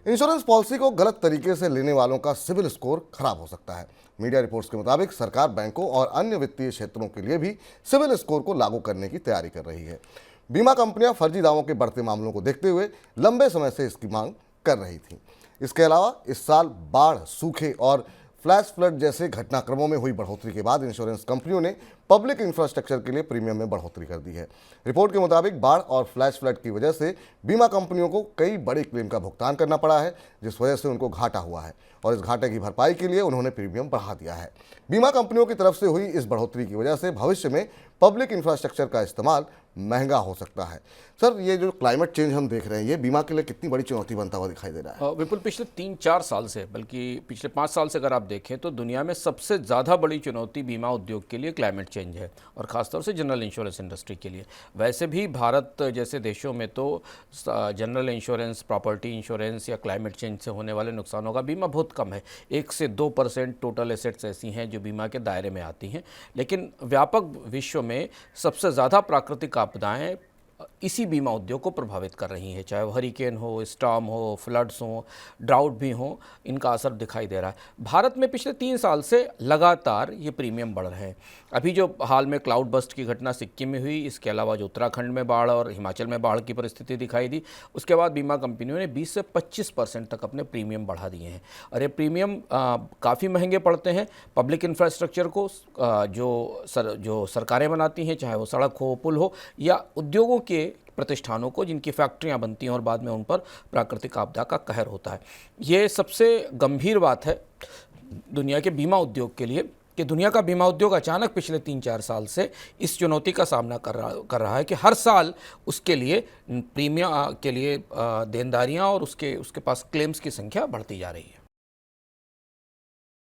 Insurance policy को गलत तरीके से लेने वालों का सिविल स्कोर खराब हो सकता है। मीडिया रिपोर्ट्स के मुताबिक सरकार बैंकों और अन्य वित्तीय क्षेत्रों के लिए भी सिविल स्कोर को लागू करने की तैयारी कर रही है। बीमा कंपनियां फर्जी दावों के बढ़ते मामलों को देखते हुए लंबे समय से इसकी मांग कर रही थी। इसके अलावा इस साल बाढ़, सूखे और फ्लैश फ्लड जैसे घटनाक्रमों में हुई बढ़ोतरी के बाद इंश्योरेंस कंपनियों ने पब्लिक इंफ्रास्ट्रक्चर के लिए प्रीमियम में बढ़ोतरी कर दी है। रिपोर्ट के मुताबिक बाढ़ और फ्लैश फ्लड की वजह से बीमा कंपनियों को कई बड़े क्लेम का भुगतान करना पड़ा है, जिस वजह से उनको घाटा हुआ है और इस घाटे की भरपाई के लिए उन्होंने प्रीमियम बढ़ा दिया है। बीमा कंपनियों की तरफ से हुई इस बढ़ोतरी की वजह से भविष्य में पब्लिक इंफ्रास्ट्रक्चर का इस्तेमाल महंगा हो सकता है। सर, ये जो क्लाइमेट चेंज हम देख रहे हैं, ये बीमा के लिए कितनी बड़ी चुनौती बनता हुआ दिखाई दे रहा है? बिल्कुल, पिछले 3-4 साल से, बल्कि पिछले 5 साल से अगर आप देखें तो दुनिया में सबसे ज़्यादा बड़ी चुनौती बीमा उद्योग के लिए क्लाइमेट चेंज है, और ख़ासतौर से जनरल इंश्योरेंस इंडस्ट्री के लिए। वैसे भी भारत जैसे देशों में तो जनरल इंश्योरेंस, प्रॉपर्टी इंश्योरेंस या क्लाइमेट चेंज से होने वाले नुकसानों का बीमा बहुत कम है। 1 से 2% टोटल एसेट्स ऐसी हैं जो बीमा के दायरे में आती हैं। लेकिन व्यापक विश्व में सबसे ज़्यादा प्राकृतिक आपदाएँ इसी बीमा उद्योग को प्रभावित कर रही हैं, चाहे वो हरिकेन हो, स्टॉर्म हो, फ्लड्स हो, ड्राउट भी हो, इनका असर दिखाई दे रहा है। भारत में पिछले 3 साल से लगातार ये प्रीमियम बढ़ रहे हैं। अभी जो हाल में क्लाउड बस्ट की घटना सिक्किम में हुई, इसके अलावा जो उत्तराखंड में बाढ़ और हिमाचल में बाढ़ की परिस्थिति दिखाई दी, उसके बाद बीमा कंपनियों ने 20 से 25% तक अपने प्रीमियम बढ़ा दिए हैं। और ये प्रीमियम काफ़ी महंगे पड़ते हैं। पब्लिक इंफ्रास्ट्रक्चर को जो सरकारें बनाती हैं, चाहे वो सड़क हो, पुल हो, या उद्योगों के प्रतिष्ठानों को जिनकी फैक्ट्रियां बनती हैं और बाद में उन पर प्राकृतिक आपदा का कहर होता है। ये सबसे गंभीर बात है दुनिया के बीमा उद्योग के लिए कि दुनिया का बीमा उद्योग अचानक पिछले 3-4 साल से इस चुनौती का सामना कर रहा है कि हर साल उसके लिए प्रीमियम के लिए देनदारियां और उसके पास क्लेम्स की संख्या बढ़ती जा रही है।